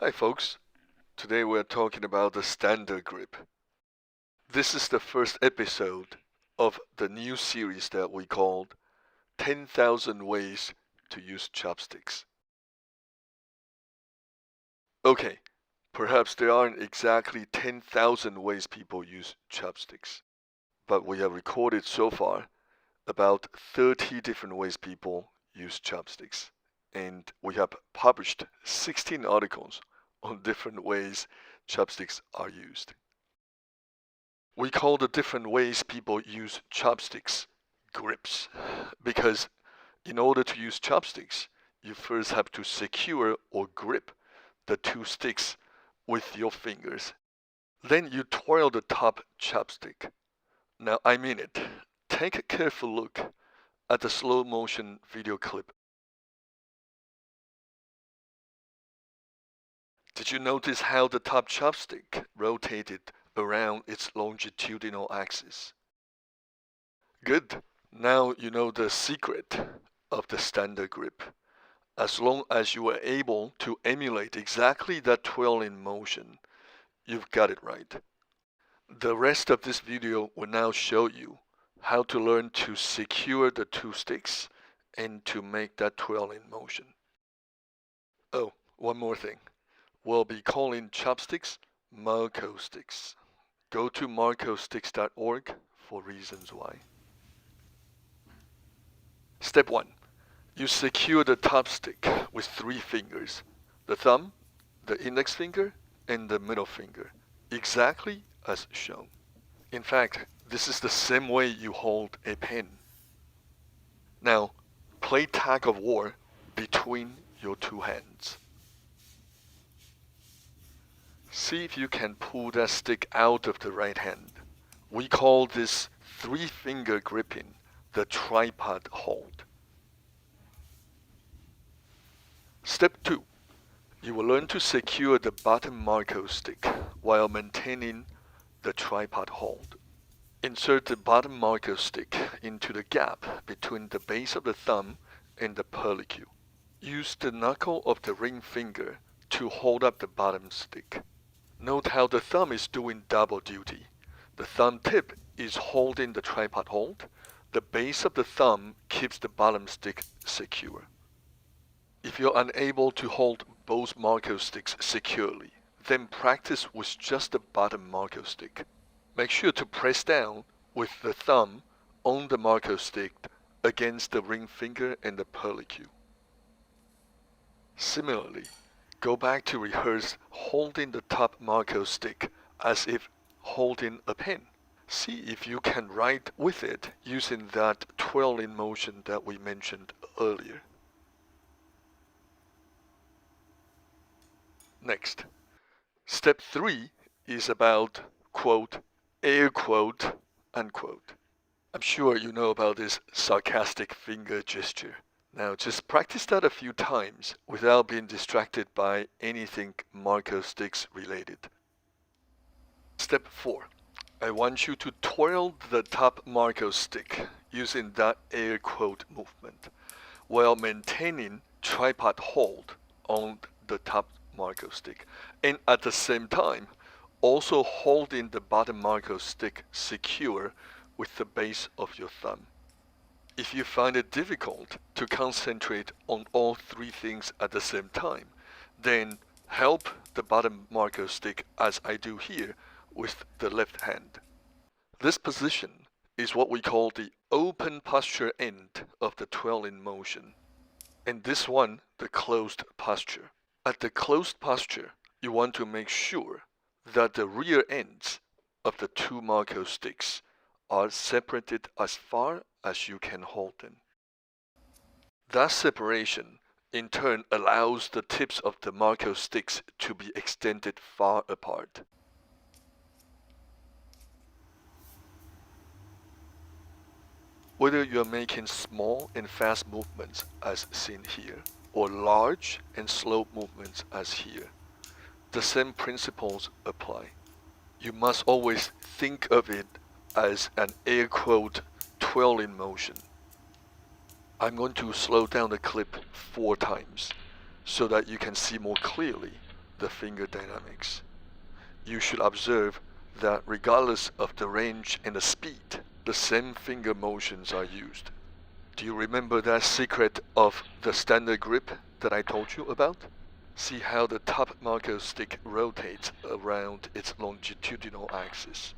Hi folks, today we're talking about the standard grip. This is the first episode of the new series that we called 10,000 Ways to Use Chopsticks. Okay, perhaps there aren't exactly 10,000 ways people use chopsticks, but we have recorded so far about 30 different ways people use chopsticks, and we have published 16 articles on different ways chopsticks are used. We call the different ways people use chopsticks grips because in order to use chopsticks, you first have to secure or grip the two sticks with your fingers. Then you twirl the top chopstick. Now, I mean it. Take a careful look at the slow motion video clip. Did you notice how the top chopstick rotated around its longitudinal axis? Good. Now you know the secret of the standard grip. As long as you are able to emulate exactly that twirling motion, you've got it right. The rest of this video will now show you how to learn to secure the two sticks and to make that twirling motion. Oh, one more thing. We'll be calling chopsticks Marco sticks. Go to marcosticks.org for reasons why. Step 1. You secure the top stick with 3 fingers, the thumb, the index finger, and the middle finger, exactly as shown. In fact, this is the same way you hold a pen. Now, play tag of war between your two hands. See if you can pull that stick out of the right hand. We call this 3-finger gripping the tripod hold. Step 2. You will learn to secure the bottom Marco stick while maintaining the tripod hold. Insert the bottom Marco stick into the gap between the base of the thumb and the pellicule. Use the knuckle of the ring finger to hold up the bottom stick. Note how the thumb is doing double duty. The thumb tip is holding the tripod hold. The base of the thumb keeps the bottom stick secure. If you're unable to hold both Marco sticks securely, then practice with just the bottom Marco stick. Make sure to press down with the thumb on the Marco stick against the ring finger and the pellicule. Similarly, go back to rehearse holding the top Marco stick as if holding a pen. See if you can write with it using that twirling motion that we mentioned earlier. Next, step 3 is about, quote, air quote, unquote. I'm sure you know about this sarcastic finger gesture. Now just practice that a few times without being distracted by anything Marco sticks related. Step 4. I want you to twirl the top Marco stick using that air quote movement while maintaining tripod hold on the top Marco stick, and at the same time also holding the bottom Marco stick secure with the base of your thumb. If you find it difficult to concentrate on all 3 things at the same time, then help the bottom Marco stick as I do here with the left hand. This position is what we call the open posture end of the twirling motion, and this one the closed posture. At the closed posture, you want to make sure that the rear ends of the 2 Marco sticks are separated as far as you can hold them. That separation in turn allows the tips of the Marco sticks to be extended far apart. Whether you are making small and fast movements as seen here, or large and slow movements as here, the same principles apply. You must always think of it as an air quote twirling motion. I'm going to slow down the clip 4 times so that you can see more clearly the finger dynamics. You should observe that regardless of the range and the speed, the same finger motions are used. Do you remember that secret of the standard grip that I told you about? See how the top marker stick rotates around its longitudinal axis.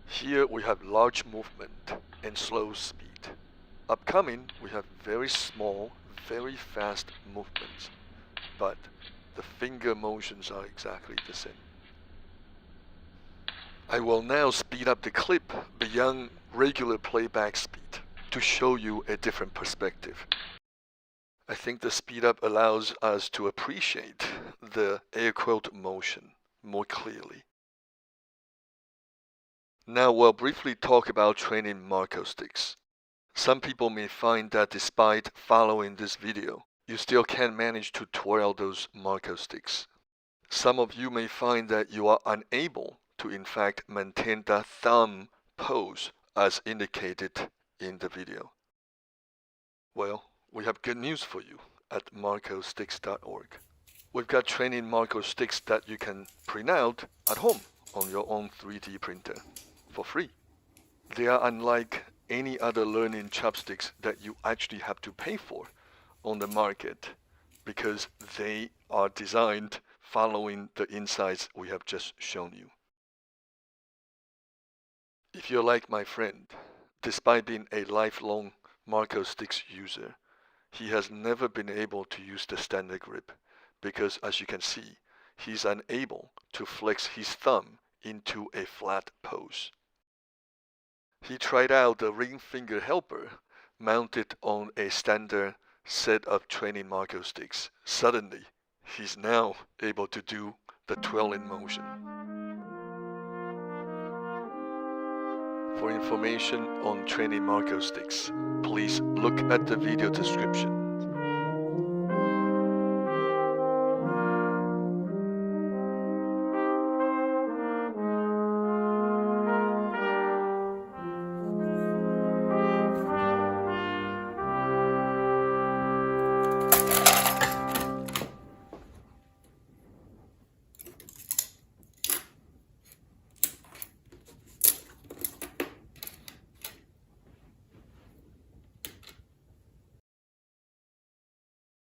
Here we have large movement and slow speed. Upcoming, we have very small, very fast movements, but the finger motions are exactly the same. I will now speed up the clip beyond regular playback speed to show you a different perspective. I think the speed up allows us to appreciate the air quote motion more clearly. Now we'll briefly talk about training Marco sticks. Some people may find that despite following this video, you still can't manage to twirl those Marco sticks. Some of you may find that you are unable to in fact maintain that thumb pose as indicated in the video. Well, we have good news for you at marcosticks.org. We've got training Marco sticks that you can print out at home on your own 3D printer for free. They are unlike any other learning chopsticks that you actually have to pay for on the market because they are designed following the insights we have just shown you. If you're like my friend, despite being a lifelong Marco sticks user, he has never been able to use the standard grip because, as you can see, he's unable to flex his thumb into a flat pose. He tried out the ring finger helper mounted on a standard set of training Marco sticks. Suddenly, he's now able to do the twirling motion. For information on training Marco sticks, please look at the video description.